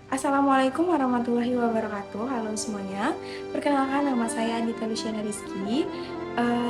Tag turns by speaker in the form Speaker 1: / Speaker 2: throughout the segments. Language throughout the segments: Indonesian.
Speaker 1: Assalamualaikum warahmatullahi wabarakatuh. Halo semuanya. Perkenalkan, nama saya Anita Luciana Rizky.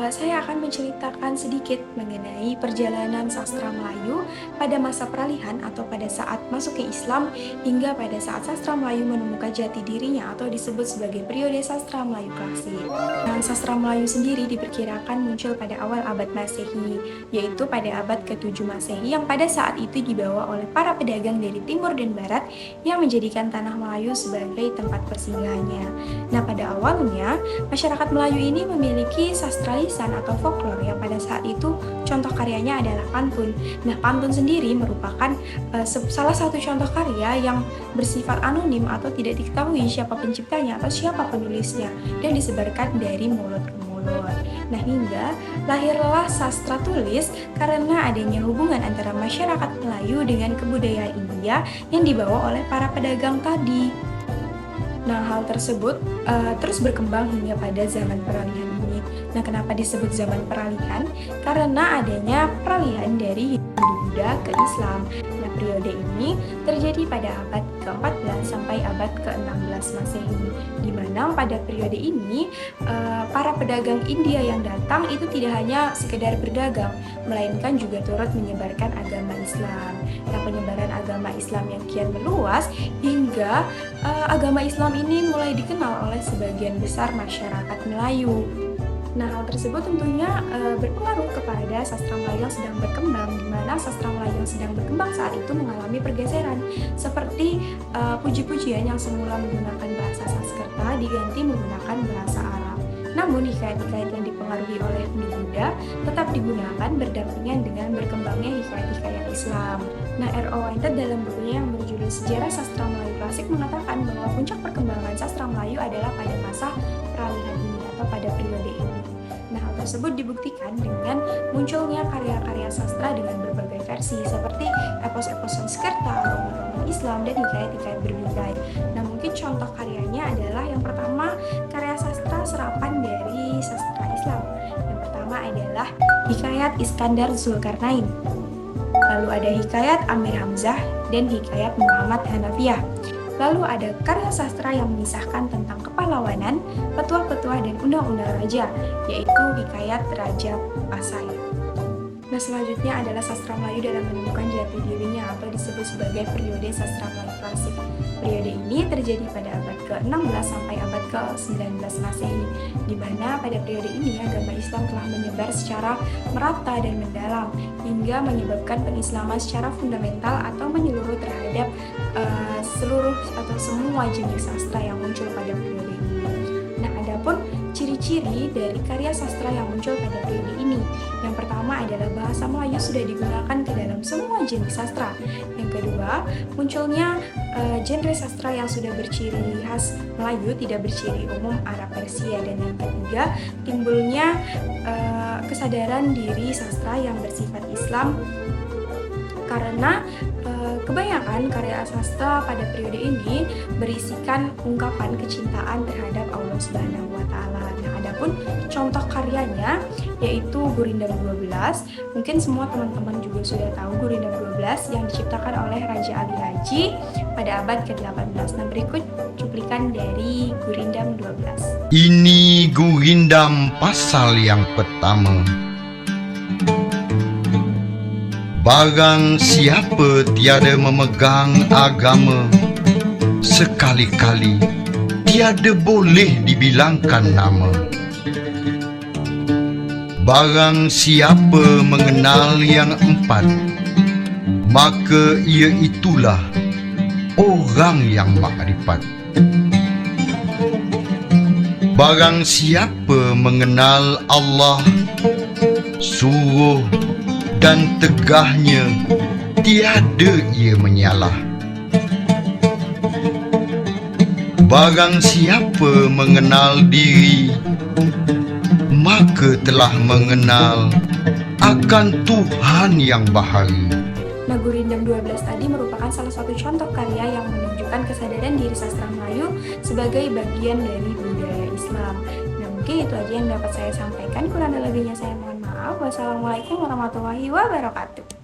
Speaker 1: Saya akan menceritakan sedikit mengenai perjalanan sastra Melayu pada masa peralihan atau pada saat masuk ke Islam hingga pada saat sastra Melayu menemukan jati dirinya atau disebut sebagai periode sastra Melayu klasik. Nah, sastra Melayu sendiri diperkirakan muncul pada awal abad Masehi, yaitu pada abad ke-7 Masehi yang pada saat itu dibawa oleh para pedagang dari timur dan barat yang menjadikan tanah Melayu sebagai tempat persinggahannya. Nah, pada awalnya, masyarakat Melayu ini memiliki sastra lisan atau folklore yang pada saat itu contoh karyanya adalah pantun. Nah, pantun sendiri merupakan salah satu contoh karya yang bersifat anonim atau tidak diketahui siapa penciptanya atau siapa penulisnya dan disebarkan dari mulut ke mulut. Nah, hingga lahirlah sastra tulis karena adanya hubungan antara masyarakat Melayu dengan kebudayaan India yang dibawa oleh para pedagang tadi. Nah, hal tersebut terus berkembang hingga pada zaman peralihan ini. Nah, kenapa disebut zaman peralihan? Karena adanya peralihan dari Hindu-Buddha ke Islam. Nah, periode ini terjadi pada abad ke-14 sampai abad ke-16 Masehi, di mana pada periode ini para pedagang India yang datang itu tidak hanya sekedar berdagang, melainkan juga turut menyebarkan agama Islam. Nah, penyebaran agama Islam yang kian meluas hingga agama Islam ini mulai dikenal oleh sebagian besar masyarakat Melayu. Nah, hal tersebut tentunya berpengaruh kepada sastra Melayu yang sedang berkembang, di mana sastra Melayu yang sedang berkembang saat itu mengalami pergeseran, seperti puji-pujian yang semula menggunakan bahasa Sanskerta diganti menggunakan bahasa Arab. Namun, hikayat-hikayat yang dipengaruhi oleh Hindu-Buddha tetap digunakan berdampingan dengan berkembangnya hikayat-hikayat Islam. Nah, R.O. Whitehead dalam bukunya yang berjudul Sejarah Sastra Melayu Klasik mengatakan bahwa puncak perkembangan sastra Melayu adalah pada masa peralihan ini atau pada periode ini. Nah, hal tersebut dibuktikan dengan munculnya karya-karya sastra dengan berbagai versi seperti epos-epos Sanskerta, roman-roman Islam, dan hikayat-hikayat berbingkai. Nah, mungkin contoh karyanya adalah yang pertama, karya sastra serapan dari sastra Islam. Yang pertama adalah Hikayat Iskandar Zulkarnain. Lalu ada Hikayat Amir Hamzah dan Hikayat Muhammad Hanafiyah. Lalu ada karya sastra yang mengisahkan tentang kepahlawanan, petuah-petuah, dan undang-undang raja, yaitu Hikayat Raja Pasai. Nah, selanjutnya adalah sastra Melayu dalam menemukan jati dirinya atau disebut sebagai periode sastra Melayu klasik. Periode ini terjadi pada abad ke-16 sampai abad ke-19 Masehi, di mana pada periode ini agama Islam telah menyebar secara merata dan mendalam, hingga menyebabkan pengislaman secara fundamental atau menyeluruh terhadap seluruh atau semua jenis sastra yang muncul pada periode ini. Nah, adapun ciri-ciri dari karya sastra yang muncul pada periode ini. Yang pertama adalah bahasa Melayu sudah digunakan ke dalam semua jenis sastra. Yang kedua, munculnya genre sastra yang sudah berciri khas Melayu, tidak berciri umum Arab Persia. Dan yang ketiga, timbulnya kesadaran diri sastra yang bersifat Islam, karena kebanyakan karya sastra pada periode ini berisikan ungkapan kecintaan terhadap Allah Subhanahu wa Ta'ala. Nah, adapun contoh karyanya yaitu Gurindam 12. Mungkin semua teman-teman juga sudah tahu Gurindam 12 yang diciptakan oleh Raja Ali Haji pada abad ke-18. Nah, berikut cuplikan dari Gurindam 12.
Speaker 2: Ini Gurindam pasal yang pertama. Barang siapa tiada memegang agama, sekali-kali tiada boleh dibilangkan nama. Barang siapa mengenal yang empat, maka ia itulah orang yang makrifat. Barang siapa mengenal Allah, suruh dan tegahnya tiada ia menyalah. Barang siapa mengenal diri, maka telah mengenal akan Tuhan yang bahari.
Speaker 1: Nah, Gurindam 12 tadi merupakan salah satu contoh karya yang menunjukkan kesadaran diri sastra Melayu sebagai bagian dari budaya Islam. Nah, mungkin itu aja yang dapat saya sampaikan. Kurang lebihnya saya mohon maaf. Wassalamualaikum warahmatullahi wabarakatuh.